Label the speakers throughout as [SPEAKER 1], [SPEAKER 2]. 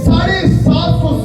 [SPEAKER 1] 750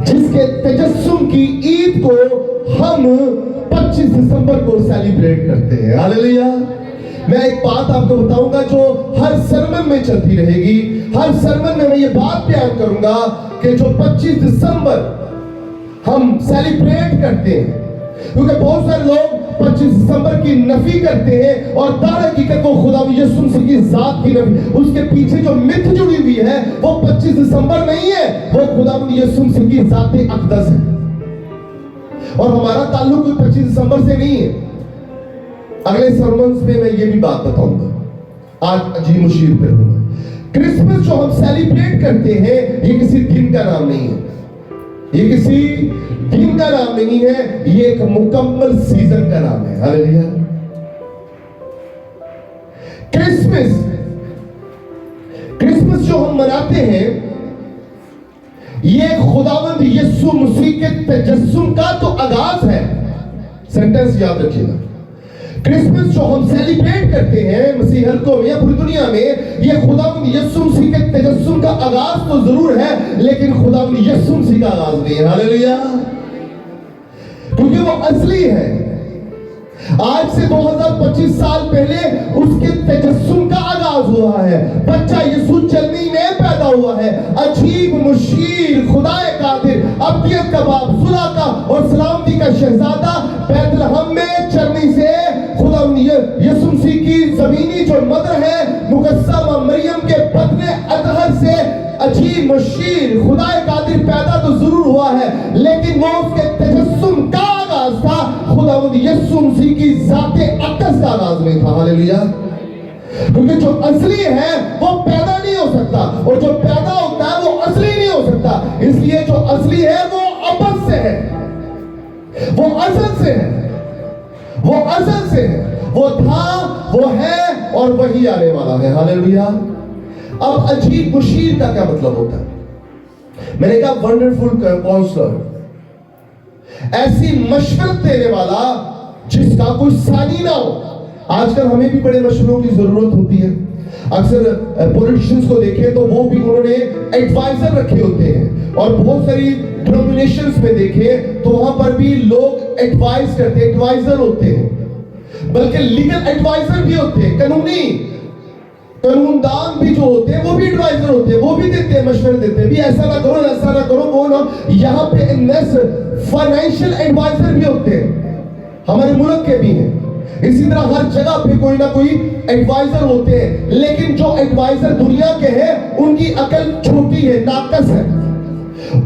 [SPEAKER 1] جس کے تجسم کی عید کو ہم 25 دسمبر کو سیلیبریٹ کرتے ہیں. ہاللیلویا. میں ایک بات آپ کو بتاؤں گا جو ہر سرمن میں چلتی رہے گی. ہر سرمن میں یہ بات بیان کروں گا کہ جو 25 دسمبر ہم سیلیبریٹ کرتے ہیں, کیونکہ بہت سارے لوگ 25 دسمبر کی نفی کرتے ہیں اور در حقیقت وہ خدا یسوع مسیح کی ذات کی نفی, اس کے پیچھے جو مت جڑی ہوئی ہے وہ 25 دسمبر نہیں ہے, وہ خدا یسوع مسیح کی ذات اقدس ہے. اور ہمارا تعلق کوئی 25 دسمبر سے نہیں ہے. اگلے سرمنز میں میں یہ بھی بات بتاؤں گا, آج عجیب مشیر پہ ہوں گا. کرسمس جو ہم سیلیبریٹ کرتے ہیں یہ کسی دن کا نام نہیں ہے, یہ کسی دن کا نام نہیں ہے, یہ ایک مکمل سیزن کا نام ہے. ہاللیلویا. کرسمس جو ہم مناتے ہیں یہ خداوند یسوع مسیح کے تجسم کا تو آغاز ہے. سینٹنس یاد رکھیے گا. کرسمس جو ہم سیلیبریٹ کرتے ہیں مسیح حلقوں میں یا پوری دنیا میں, یہ خداوند یسوع مسیح کے تجسم کا آغاز تو ضرور ہے لیکن خداوند یسوع مسیح کا آغاز نہیں ہے. ہاللیلویا. کیونکہ وہ اصلی ہے. آج سے 2025 سال پہلے اس کے تجسم کا آغاز ہوا ہے. بچہ یسوع چلنی میں پیدا ہوا ہے. عجیب مشیر خدا قادر ابدیت کا باپ صلح کا اور سلامتی کا شہزادہ بیت لحم میں چلنی سے خدا یسوع مسیح کی زمینی جو مدر ہے مقدسہ مریم کے بدن اطہر سے عجیب مشیر خدا قادر پیدا تو ضرور ہوا ہے لیکن وہ اس کے تجسم کا آغاز تھا. خداوند یسوع مسیح کی ذات اقدس کا آغاز نہیں تھا. ہاللیلویا. کیونکہ جو اصلی ہے وہ پیدا نہیں ہو سکتا اور جو پیدا ہوتا ہے وہ اصلی نہیں ہو سکتا. اس لیے جو اصلی ہے وہ ابد سے ہے, وہ ازل سے ہے, وہ ازل سے ہے, وہ تھا, وہ ہے اور وہی آنے والا ہے. ہاللیلویا. اب عجیب مشیر کا کیا مطلب ہوتا ہے؟ میں نے کہا ونڈرفل کاؤنسلر, ایسی مشورت دینے والا جس کا کوئی ثانی نہ ہو. آج کل ہمیں بھی بڑے مشوروں کی ضرورت ہوتی ہے. اکثر پولیٹیشنز کو دیکھیں تو وہ بھی انہوں نے ایڈوائزر رکھے ہوتے ہیں, اور بہت ساری ڈینومینیشنز میں دیکھیں تو وہاں پر بھی لوگ ایڈوائز کرتے ہیں, ایڈوائزر ہوتے ہیں, بلکہ لیگل ایڈوائزر بھی ہوتے ہیں, قانون دان بھی جو ہوتے ہیں وہ بھی ایڈوائزر ہوتے ہیں, وہ بھی دیتے ہیں, مشورے دیتے ہیں بھی ایسا نہ کرو ایسا نہ کرو وہ نہ. یہاں پہ فائنینشیل ایڈوائزر بھی ہوتے ہیں, ہمارے ملک کے بھی ہیں. اسی طرح ہر جگہ پہ کوئی نہ کوئی ایڈوائزر ہوتے ہیں, لیکن جو ایڈوائزر دنیا کے ہیں ان کی عقل چھوٹی ہے, ناقص ہے.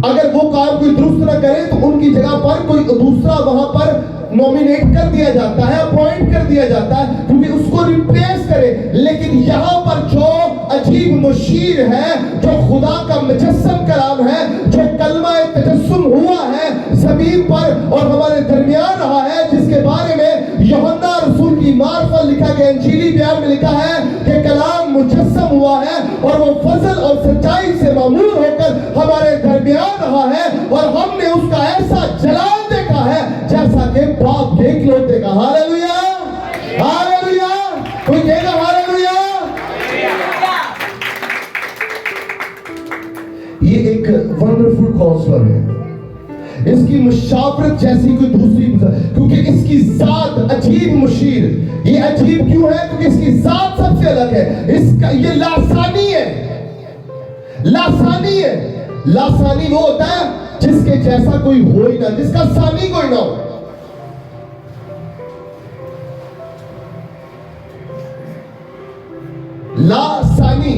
[SPEAKER 1] اگر وہ کام کوئی درست نہ کرے تو ان کی جگہ پر کوئی دوسرا وہاں پر نومینیٹ کر دیا جاتا ہے, اپوائنٹ کر دیا جاتا ہے کیونکہ اس کو ریپلیس کرے. لیکن یہاں پر جو عجیب مشیر ہے, جو خدا کا مجسم کلام ہے, جو کلمہ تجسم ہوا ہے زمین پر اور ہمارے درمیان رہا ہے, جس کے بارے میں یوحنا رسول کی معرفت لکھا گیا, انجیلی بیان میں لکھا ہے کہ کلام مجسم ہوا ہے اور وہ فضل اور سچائی سے معمور ہو کر ہمارے درمیان رہا ہے, اور ہم ne اس کا ایسا جلال دیکھا ہے جیسا کہ باپ دیکھ لوتے کا. ہاللیلویا. ہاللیلویا. کوئی کہے گا ہاللیلویا. یہ ایک ونڈرفل کاؤنسلر ہے. اس کی مشاورت جیسی کوئی دوسری, کیونکہ اس کی ذات عجیب مشیر. یہ عجیب کیوں ہے؟ کیونکہ اس کی ذات سب سے الگ ہے. اس کا یہ لاسانی ہے, لاسانی ہے. لاسانی وہ ہوتا ہے جس کے جیسا کوئی ہو ہی نہ, جس کا ثانی کوئی نہ ہو. لا ثانی,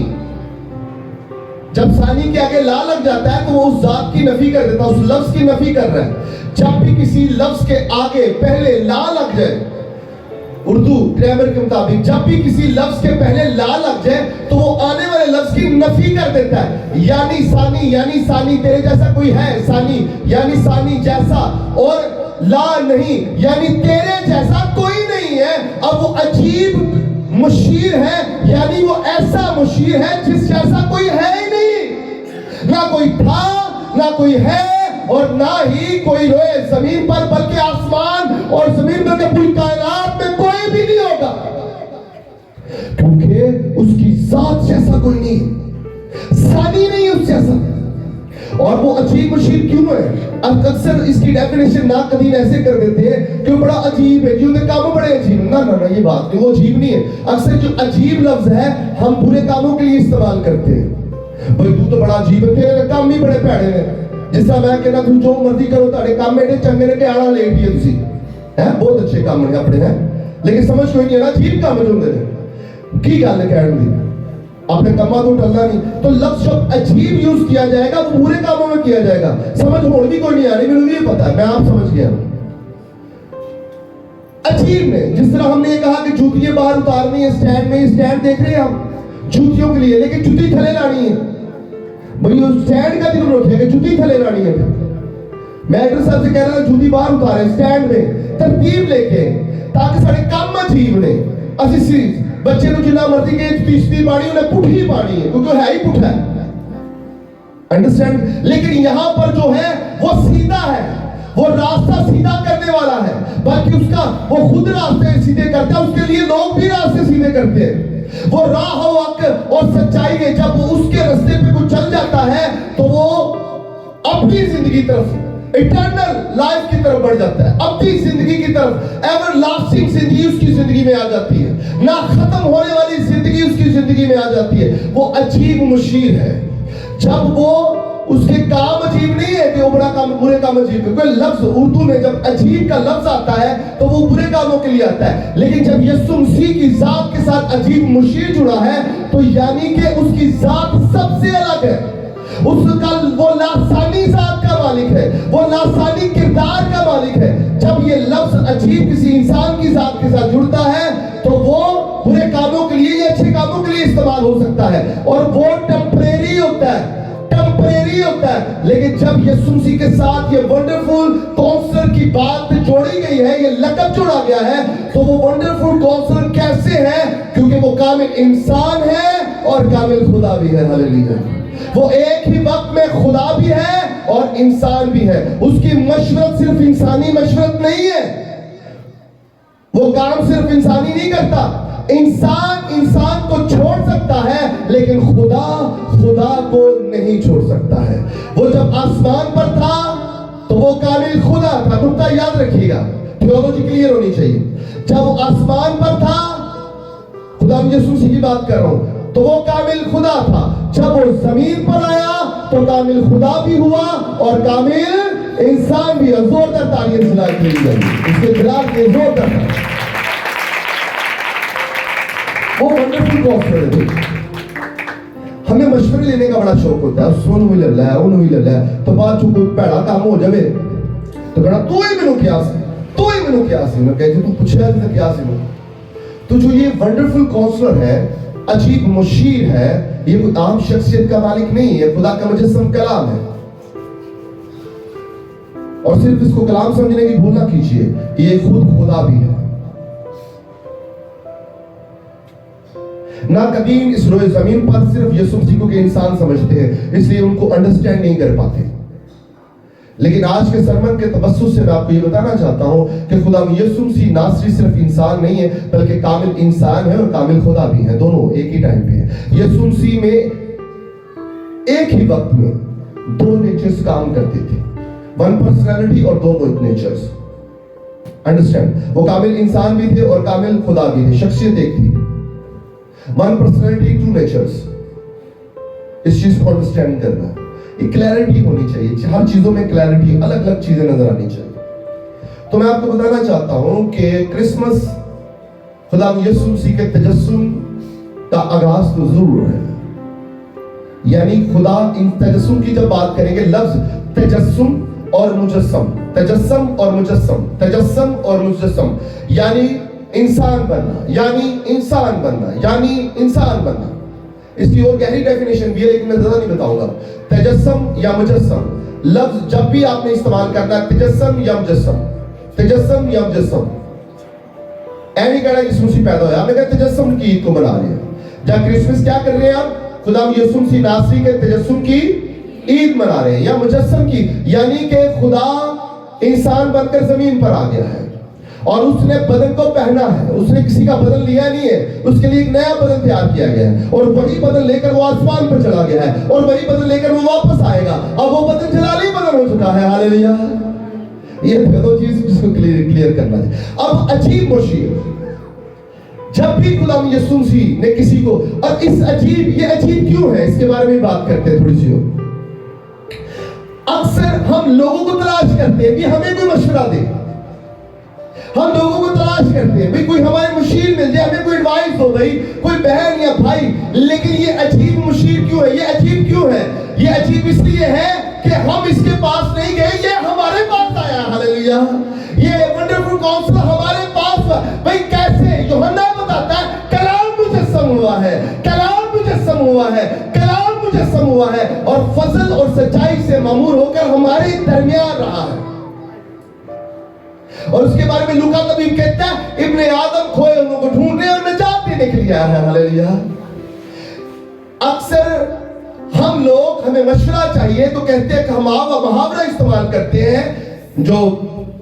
[SPEAKER 1] جب ثانی کے آگے لا لگ جاتا ہے تو وہ اس ذات کی نفی کر دیتا ہے, اس لفظ کی نفی کر رہا ہے. جب بھی کسی لفظ کے آگے پہلے لا لگ جائے, اردو گرامر کے مطابق جب بھی کسی لفظ کے پہلے لا لگ جائے تو وہ آنے والے لفظ کی نفی کر دیتا ہے. یعنی ثانی, یعنی ثانی تیرے جیسا کوئی ہے, ثانی یعنی ثانی جیسا, اور لا نہیں یعنی تیرے جیسا کوئی نہیں ہے. اب وہ عجیب مشیر ہے, یعنی وہ ایسا مشیر ہے جس جیسا کوئی ہے ہی نہیں, نہ کوئی تھا نہ کوئی ہے اور نہ ہی کوئی روئے زمین پر, بلکہ آسمان اور زمین پر کے پوری کائنات میں کوئی بھی نہیں ہوگا, کیونکہ اس کی ذات جیسا کوئی نہیں, ثانی نہیں اس جیسا. اور وہ عجیب مشیر کیوں ہے؟ اکثر اس کی ڈیفینیشن ناقدین ایسے کر دیتے ہیں کہ وہ بڑا عجیب ہے، کیوں کہ کام بڑے عجیب ہیں۔ نہ یہ بات نہیں، وہ عجیب نہیں ہے۔ اکثر جو عجیب لفظ ہے ہم برے کاموں کے لیے استعمال کرتے ہیں۔ بھئی تو بڑا عجیب ہے، تیرے کام بھی بڑے پیڑے ہیں۔ جس طرح میں کہنا تم جو مرضی کرو، تاڑے کام میرے چنگے نے ٹیاڑا لے دیا تسی بہت اچھے کام ہیں اپنے ہیں، لیکن سمجھ کوئی نہیں ہے نا عجیب کام ہے جو نے کی گل ہے کہنے دی اپنے کما تو ٹلنا نہیں۔ تو لفظ جب عجیب یوز کیا جائے گا وہ برے کاموں میں کیا جائے گا۔ سمجھ ہوڑ بھی کوئی نہیں آ رہی، مجھے یہ پتا ہے، میں آپ سمجھ گیا۔ عجیب نے جس طرح ہم نے یہ کہا کہ جوتیاں باہر اتارنی ہے سٹینڈ میں، سٹینڈ دیکھ رہے ہیں آپ جوتیوں کے لیے، لیکن جوتی تھلے لانی ہے۔ بھئی وہ سٹینڈ کا دن روٹے کہ جوتی تھلے لانی ہے۔ میں ایڈر صاحب سے کہہ رہا تھا جوتی باہر اتارے سٹینڈ میں ترتیب لے کے، تاکہ سارے کام عجیب نے۔ اسی بچے کو جنہ مرضی کے تیسری پانی انہیں پٹھی پانی ہے کیونکہ ہے ہی پٹھا ہے، انڈرسٹینڈ۔ لیکن یہاں پر جو ہے وہ سیدھا ہے، وہ راستہ سیدھا کرنے والا ہے، بلکہ اس کا وہ خود راستے سیدھے کرتا ہے، اس کے لیے لوگ بھی راستے سیدھے کرتے ہیں۔ وہ راہ و حق اور سچائی ہے، جب وہ اس کے راستے پہ کوئی چل جاتا ہے تو وہ اپنی زندگی طرف ایٹرنل لائف کی طرف بڑھ جاتا ہے، اپنی زندگی کی طرف، ایور لاسٹنگ زندگی اس کی زندگی میں آ جاتی ہے، نہ ختم ہونے والی زندگی اس کی زندگی میں آ جاتی ہے۔ وہ عجیب مشیر ہے جب وہ اس کے کام عجیب نہیں ہے کہ وہ بڑا کام برے کام عجیب ہے۔ کوئی لفظ اردو میں جب عجیب کا لفظ آتا ہے تو وہ برے کاموں کے لیے آتا ہے، لیکن جب یسوع مسیح کی ذات کے ساتھ عجیب مشیر جڑا ہے تو یعنی کہ اس کی ذات سب سے الگ ہے، اس کا وہ لاسانی ذات کا مالک ہے، وہ لاسانی کردار کا مالک ہے۔ جب یہ لفظ عجیب کسی انسان کی ذات کے ساتھ جڑتا ہے تو وہ برے کاموں کے لیے یا اچھے کاموں کے لیے استعمال ہو سکتا ہے، اور وہ ٹیمپریری ہوتا ہے، ٹیمپریری ہوتا ہے۔ لیکن جب یسوع مسیح کے ساتھ یہ ونڈرفل کاؤنسلر کی بات جوڑی گئی ہے، یہ لقب جوڑا گیا ہے، تو وہ ونڈرفل کاؤنسلر کیسے ہے؟ کیونکہ وہ کامل انسان ہے اور کامل خدا بھی ہے۔ ہاللیلویا۔ وہ ایک ہی وقت میں خدا بھی ہے اور انسان بھی ہے۔ اس کی مشورت صرف انسانی مشورت نہیں ہے، وہ کام صرف انسانی نہیں کرتا۔ انسان کو چھوڑ سکتا ہے لیکن خدا کو نہیں چھوڑ سکتا ہے۔ وہ جب آسمان پر تھا تو وہ کامل خدا تھا، نقطہ یاد رکھیے گا، تھیولوجی کلیئر ہونی چاہیے۔ جب وہ آسمان پر تھا، خدا یسوع مسیح کی بات کر رہا ہوں، تو وہ کامل خدا تھا۔ جب وہ زمین پر آیا تو کامل خدا بھی ہوا اور کامل انسان بھی۔ زوردار تعلیم سلائی کے لیے اس کے خلاف یہ زوردار تھا۔ وہ ونڈرفل کاؤنسلر ہے۔ ہمیں مشورے لینے کا بڑا شوق ہوتا ہے، سن ہوئی للہ ہے، ان ہوئی للہ ہے، تو بعد جو کوئی پیڑا کام ہو جائے تو کہنا تو ہی منو کیا سی، تو ہی منو کیا سی۔ میں کہتی تو پوچھا ہے کیا سی منو۔ تو جو یہ ونڈرفل کاؤنسلر ہے، عجیب مشیر ہے، یہ کوئی عام شخصیت کا مالک نہیں ہے، خدا کا مجسم کلام ہے۔ اور صرف اس کو کلام سمجھنے کی بھول نہ کیجیے، یہ خود خدا بھی ہے۔ ناقدین اس روئے زمین پر صرف یسوع مسیح کو کہ انسان سمجھتے ہیں، اس لیے ان کو انڈرسٹینڈ نہیں کر پاتے۔ لیکن آج کے سرمن کے توسط سے میں آپ کو یہ بتانا چاہتا ہوں کہ خدا یسوع مسیح نہ صرف انسان نہیں ہے بلکہ کامل انسان ہے اور کامل خدا بھی ہے، دونوں ایک ہی ٹائم پہ ہے۔ یسوع مسیح میں ایک ہی وقت میں دو نیچرز کام کرتے تھے، ون پرسنالٹی اور دونوں نیچرز، انڈرسٹینڈ۔ وہ کامل انسان بھی تھے اور کامل خدا بھی تھے، شخصیت ایک تھی، ون پرسنالٹی ٹو نیچرز۔ اس چیز کو انڈرسٹینڈ کرنا ہے، ایک کلیرٹی ہونی چاہیے، ہر چیزوں میں کلیرٹی، الگ الگ چیزیں نظر آنی چاہیے۔ تو میں آپ کو بتانا چاہتا ہوں کہ کرسمس خدا یسوع مسیح کے تجسم کا آغاز تو ضرور ہے، یعنی خدا ان تجسم کی جب بات کریں گے، لفظ تجسم اور مجسم، تجسم اور مجسم، تجسم اور مجسم، یعنی انسان بننا، یعنی انسان بننا، یعنی انسان بننا۔ اس کی اور گہری ڈیفینیشن بھی ہے لیکن میں زیادہ نہیں بتاؤں گا۔ تجسم یا مجسم لفظ جب بھی آپ نے استعمال کرنا ہے، تجسم یا مجسم، تجسم یا مجسم، اے نہیں کہنا یسوع مسیح پیدا ہوا، ہم نے کہا تجسم کی عید کو منا رہے ہیں، جب کرسمس کیا کر رہے ہیں آپ؟ خدا یسوع مسیح ناصری کے تجسم کی عید منا رہے ہیں، یا مجسم کی، یعنی کہ خدا انسان بن کر زمین پر آ گیا ہے اور اس نے بدن کو پہنا ہے. اس نے کسی کا بدن لیا نہیں ہے, اس کے لیے ایک نیا بدن تیار کیا گیا ہے, اور وہی بدن لے کر وہ آسمان پر چلا گیا ہے, اور وہی بدن لے کر وہ واپس آئے گا. اب وہ بدن جلالی بدن ہو چکا ہے. ہاللیلویا. یہ دو چیز جس کو کلیئر کرنا ہے. اب عجیب مشیر, جب بھی خدا یسوع مسیح نے کسی کو, اور اس عجیب, یہ عجیب کیوں ہے, اس کے بارے میں بات کرتے ہیں تھوڑی سی. اکثر ہم لوگوں کو تلاش کرتے ہیں کہ ہمیں کوئی مشورہ دے. ہم لوگوں کو تلاش کرتے ہیں بھئی کوئی ہمارے مشیر مل جائے, ہمیں کوئی ایڈوائس ہو گئی, کوئی بہن یا بھائی. لیکن یہ عجیب مشیر کیوں ہے, یہ عجیب کیوں ہے؟ یہ عجیب اس لیے ہے کہ ہم اس کے پاس نہیں گئے, یہ ہمارے پاس آیا. ہاللیلویا. یہ ونڈرفل کاؤنسلر ہمارے پاس. بھئی کیسے؟ یوحنا بتاتا ہے کلام مجسم ہوا ہے, کلام مجسم ہوا ہے, کلام مجسم ہوا ہے, اور فضل اور سچائی سے معمور ہو کر ہمارے درمیان رہا ہے. اور اس کے بارے میں لوکا طبیب کہتا ہے ابن آدم کھوئے ہم کو ڈھونڈنے اور نجات دینے کے لیے آیا ہے. ہاللیلویا. اکثر ہم لوگ, ہمیں مشورہ چاہیے تو کہتے ہیں کہ ہم محاورہ استعمال کرتے ہیں, جو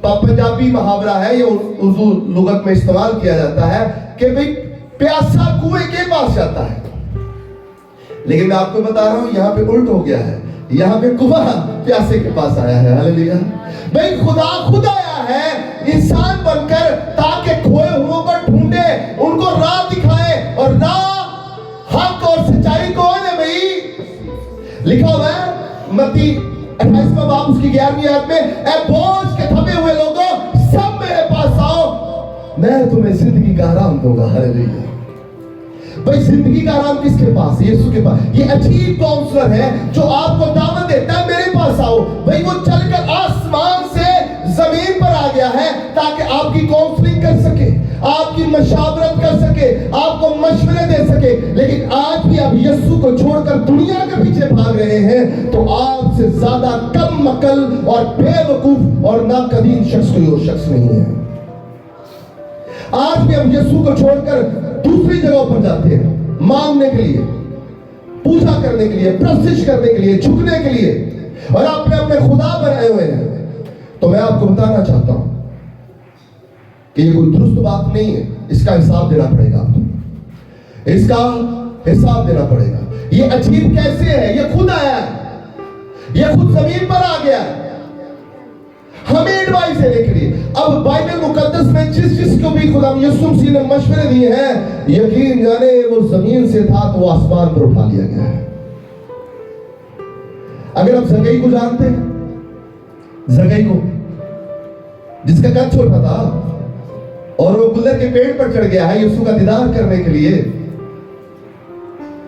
[SPEAKER 1] پنجابی محاورہ ہے, یہ اردو لغت میں استعمال کیا جاتا ہے کہ بھئی پیاسا کنویں کے پاس جاتا ہے. لیکن میں آپ کو بتا رہا ہوں یہاں پہ الٹ ہو گیا ہے, یہاں پہ کنواں پیاسے کے پاس آیا ہے. ہاللیلویا. بھئی خدا خود آیا ہے انسان بن کر تاکہ کھوئے ہوئے کو ڈھونڈے, ان کو راہ دکھائے, اور راہ حق اور سچائی کون ہے بھئی؟ لکھا ہوا ہے متی 28واں باب اس کی 11ویں آیت میں, اے بوجھ کے تھمے ہوئے لوگوں سب میرے پاس آؤ, میں تمہیں زندگی کا آرام دوں گا. ہاللیلویا. بھئی زندگی کا آرام کس کے پاس ہے؟ یسوع کے پاس. یہ عجیب کاؤنسلر ہے جو آپ کو دعوت دیتا ہے میرے پاس آؤ. بھئی وہ چل کر آسمان سے زمین پر آ گیا ہے تاکہ آپ کی کاؤنسلنگ کر سکے, آپ کی مشاورت کر سکے, آپ کو مشورے دے سکے. لیکن آج بھی آپ یسوع کو چھوڑ کر دنیا کے پیچھے بھاگ رہے ہیں تو آپ سے زیادہ کم عقل اور بے وقوف اور ناقدین شخص کوئی اور شخص نہیں ہے. آج بھی ہم یسوع کو چھوڑ کر دوسری جگہوں پر جاتے ہیں مانگنے کے لیے, پوجا کرنے کے لیے, پرستش کرنے کے لیے, جھکنے کے لیے, اور آپ نے اپنے خدا بنائے ہوئے ہیں. تو میں آپ کو بتانا چاہتا ہوں کہ یہ کوئی درست بات نہیں ہے. اس کا حساب دینا پڑے گا آپ کو, اس کا حساب دینا پڑے گا. یہ عجیب کیسے ہے؟ یہ خود آیا ہے, یہ خود زمین پر آ گیا ہے ہمیں ایڈوائس دینے کے لیے. اب بائبل مقدس میں جس کو بھی خدا یسوع مسیح نے مشورے دیے ہیں, یقین جانے وہ زمین سے تھا تو آسمان پر اٹھا لیا گیا ہے. اگر آپ زگئی کو جانتے ہیں, زگئی کو جس کا قد چھوٹا تھا اور وہ گلر کے پیڑ پر چڑھ گیا ہے یسوع کا دیدار کرنے کے لیے,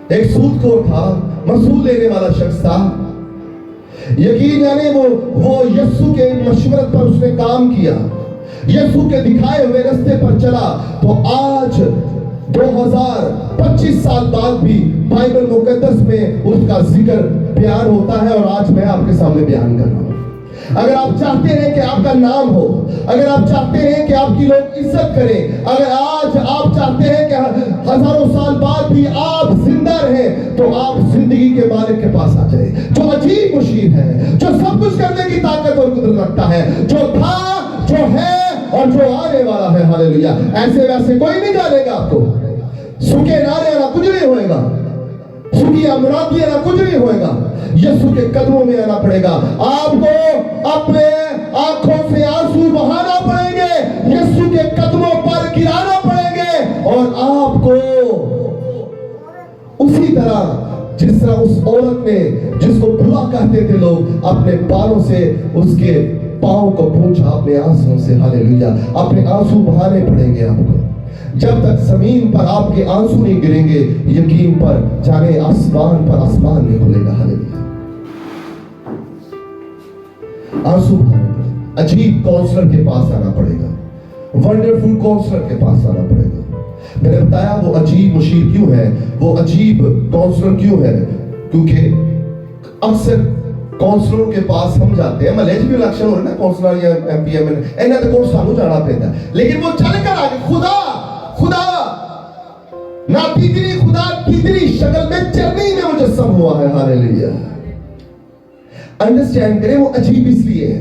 [SPEAKER 1] ایک سود خور تھا, مسئول لینے والا شخص تھا. یقین جانے وہ یسوع کے مشورت پر اس نے کام کیا, یسوع کے دکھائے ہوئے رستے پر چلا. تو آج 2025 سال بعد بھی بائبل مقدس میں اس کا ذکر بیان ہوتا ہے, اور آج میں آپ کے سامنے بیان کر رہا ہوں. اگر آپ چاہتے ہیں کہ آپ کا نام ہو, اگر آپ چاہتے ہیں کہ آپ کی لوگ عزت کریں, اگر آج آپ چاہتے ہیں کہ ہزاروں سال بعد بھی آپ زندہ رہیں, تو آپ زندگی کے مالک کے پاس آ جائیں, جو عجیب مشیر ہے, جو سب کچھ کرنے کی طاقت اور قدرت رکھتا ہے, جو تھا, جو ہے اور جو آنے والا ہے. ہاللیلویا. ایسے ویسے کوئی نہیں جانے گا آپ کو. سکے نعرے والا کچھ نہیں ہوئے گا, سکی امراتی والا کچھ نہیں ہوئے گا. یسوع کے قدموں میں آنا پڑے گا. آپ کو اپنے آنکھوں سے آنسو بہانا پڑیں گے, یسوع کے قدموں پر گرانا پڑیں گے, اور آپ کو اسی طرح جس طرح اس عورت نے جس کو برا کہتے تھے لوگ, اپنے بالوں سے اس کے پاؤں کو پوچھا, اپنے آنسوں سے. ہاللیلویا. اپنے آنسو بہانے پڑیں گے آپ کو. جب تک زمین پر آپ کے آنسو نہیں گریں گے, یقین پر جانے آسمان پر آسمان نہیں کھلے گا. ہاللیلویا. آنسو بہانے پڑے گا. عجیب کاؤنسلر کے پاس آنا پڑے گا, ونڈرفل کاؤنسلر کے پاس آنا پڑے گا. میں نے بتایا وہ عجیب مشیر کیوں ہے, وہ عجیب کاؤنسلر کیوں ہے, کیونکہ اکثر کاؤنسلروں کے پاس ہم جاتے ہیں, ملیج بھی الیکشن ہو رہا ہے نا, کاؤنسلر یا ایم پی ایم اینا تے کون سانو جانا پہنتا ہے, لیکن وہ چل کر آگے خدا نہ تیتری, خدا تیتری شکل میں چرنی میں مجسم ہوا ہے. ہاللیلویا. انڈرسٹینڈ کریں, وہ عجیب اس لیے ہے